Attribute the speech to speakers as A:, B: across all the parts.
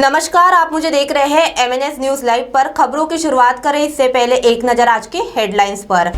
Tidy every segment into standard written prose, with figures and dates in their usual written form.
A: नमस्कार, आप मुझे देख रहे हैं MNS न्यूज लाइव पर। खबरों की शुरुआत करें इससे पहले एक नजर आज के हेडलाइंस पर।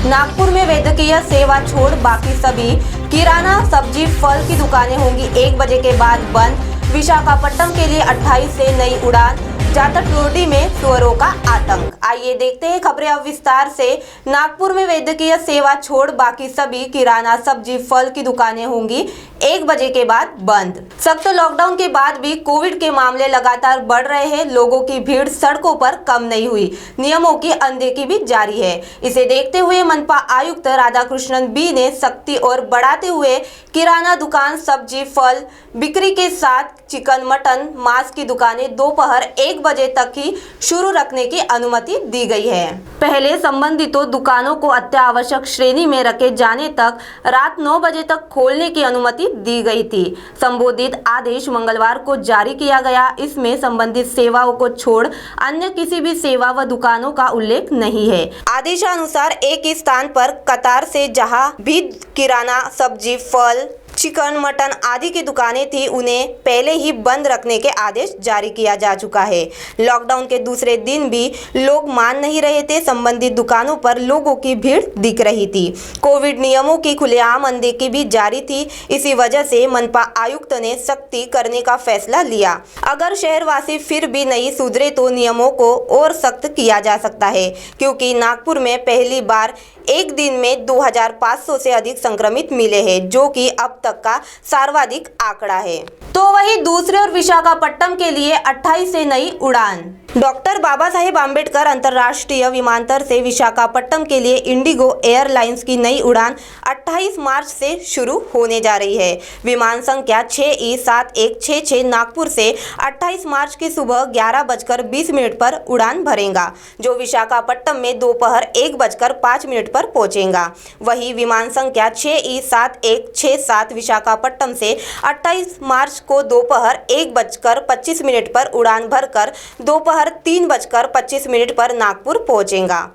A: नागपुर में वैद्यकीय सेवा छोड़ बाकी सभी किराना, सब्जी, फल की दुकानें होंगी 1 बजे के बाद बंद। विशाखापट्टनम के लिए 28 से नई उड़ान। जातक-रोडी में सुअरों का आतंक। आइए देखते हैं खबरें अब विस्तार से। नागपुर में वैद्यकीय सेवा छोड़ बाकी सभी किराना, सब्जी, फल की दुकानें होंगी 1 बजे के बाद बंद। सख्त लॉकडाउन के बाद भी कोविड के मामले लगातार बढ़ रहे हैं। लोगों की भीड़ सड़कों पर कम नहीं हुई। नियमों की अनदेखी भी जारी है। इसे देखते हुए मनपा आयुक्त राधाकृष्णन बी ने सख्ती और बढ़ाते हुए किराना दुकान, सब्जी, फल बिक्री के साथ चिकन, मटन, मांस की दुकानें दोपहर 1 बजे तक ही शुरू रखने की अनुमति दी गई है। पहले संबंधितों दुकानों को अत्यावश्यक श्रेणी में रखे जाने तक रात 9 बजे तक खोलने की अनुमति दी गई थी। संबोधित आदेश मंगलवार को जारी किया गया। इसमें संबंधित सेवाओं को छोड़ अन्य किसी भी सेवा व दुकानों का उल्लेख नहीं है। आदेशानुसार एक ही स्थान पर कतार से जहां भी किराना, सब्जी, फल, चिकन, मटन आदि की दुकानें थी, उन्हें पहले ही बंद रखने के आदेश जारी किया जा चुका है। लॉकडाउन के दूसरे दिन भी लोग मान नहीं रहे थे। संबंधित दुकानों पर लोगों की भीड़ दिख रही थी। कोविड नियमों की खुलेआम अनदेखी भी जारी थी। इसी वजह से मनपा आयुक्त ने सख्ती करने का फैसला लिया। अगर शहरवासी फिर भी नहीं सुधरे तो नियमों को और सख्त किया जा सकता है, क्योंकि नागपुर में पहली बार एक दिन में 2500 से अधिक संक्रमित मिले हैं, जो कि अब तक का सर्वाधिक आंकड़ा है। तो वही दूसरे और विशाखापट्टनम के लिए 28 से नई उड़ान। डॉक्टर बाबा साहेब आम्बेडकर अंतर्राष्ट्रीय विमानतल से विशाखापट्टनम के लिए इंडिगो एयरलाइंस की नई उड़ान 28 मार्च से शुरू होने जा रही है। विमान संख्या 6E7166 नागपुर से 28 मार्च की सुबह 11:20 पर उड़ान भरेगा, जो विशाखापट्टनम में दोपहर 1:05 पर पहुंचेगा। वही विमान संख्या 6E7167 विशाखापट्टनम से 28 मार्च को दोपहर 1:25 पर उड़ान भरकर दोपहर 3:25 पर नागपुर पहुंचेगा।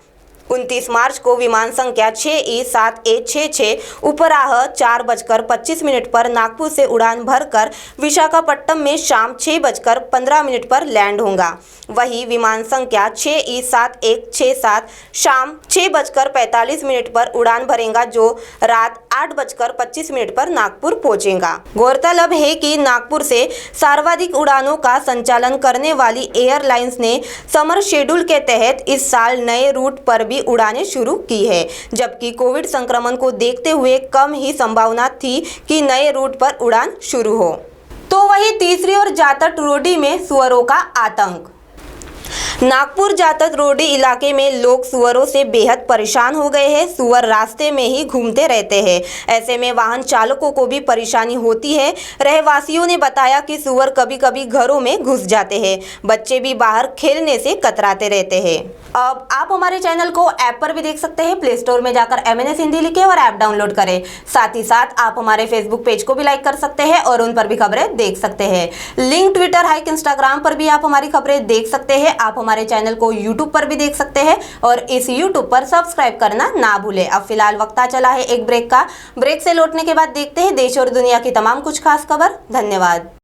A: 29 मार्च को विमान संख्या 6E7166 उपराह 4:25 पर नागपुर से उड़ान भरकर विशाखापट्टनम में शाम 6:15 पर लैंड होगा। वही विमान संख्या 6E7167 शाम 6:45 पर उड़ान भरेगा, जो रात 8:25 पर नागपुर पहुंचेगा। गौरतलब है कि नागपुर से सर्वाधिक उड़ानों का संचालन करने वाली एयरलाइंस ने समर शेड्यूल के तहत इस साल नए रूट पर भी उड़ानें शुरू की है, जबकि कोविड संक्रमण को देखते हुए कम ही संभावना थी कि नए रूट पर उड़ान शुरू हो। तो वही तीसरी ओर जातक-रोडी में सुअरों का आतंक। नागपुर जातक-रोडी इलाके में लोग सुअरों से बेहद परेशान हो गए हैं। सुअर रास्ते में ही घूमते रहते हैं। ऐसे में वाहन चालकों को भी परेशानी होती है। रहवासियों ने बताया कि सुअर कभी कभी घरों में घुस जाते हैं। बच्चे भी बाहर खेलने से कतराते रहते हैं। अब आप हमारे चैनल को ऐप पर भी देख सकते हैं। प्ले स्टोर में जाकर MNS हिंदी लिखें और ऐप डाउनलोड करें। साथ ही साथ आप हमारे फेसबुक पेज को भी लाइक कर सकते हैं और उन पर भी खबरें देख सकते हैं। लिंक ट्विटर, हाइक, इंस्टाग्राम पर भी आप हमारी खबरें देख सकते हैं। आप हमारे चैनल को यूट्यूब पर भी देख सकते हैं और इस यूट्यूब पर सब्सक्राइब करना ना भूलें। अब फिलहाल वक्त चला है एक ब्रेक का। ब्रेक से लौटने के बाद देखते हैं देश और दुनिया की तमाम कुछ खास खबर। धन्यवाद।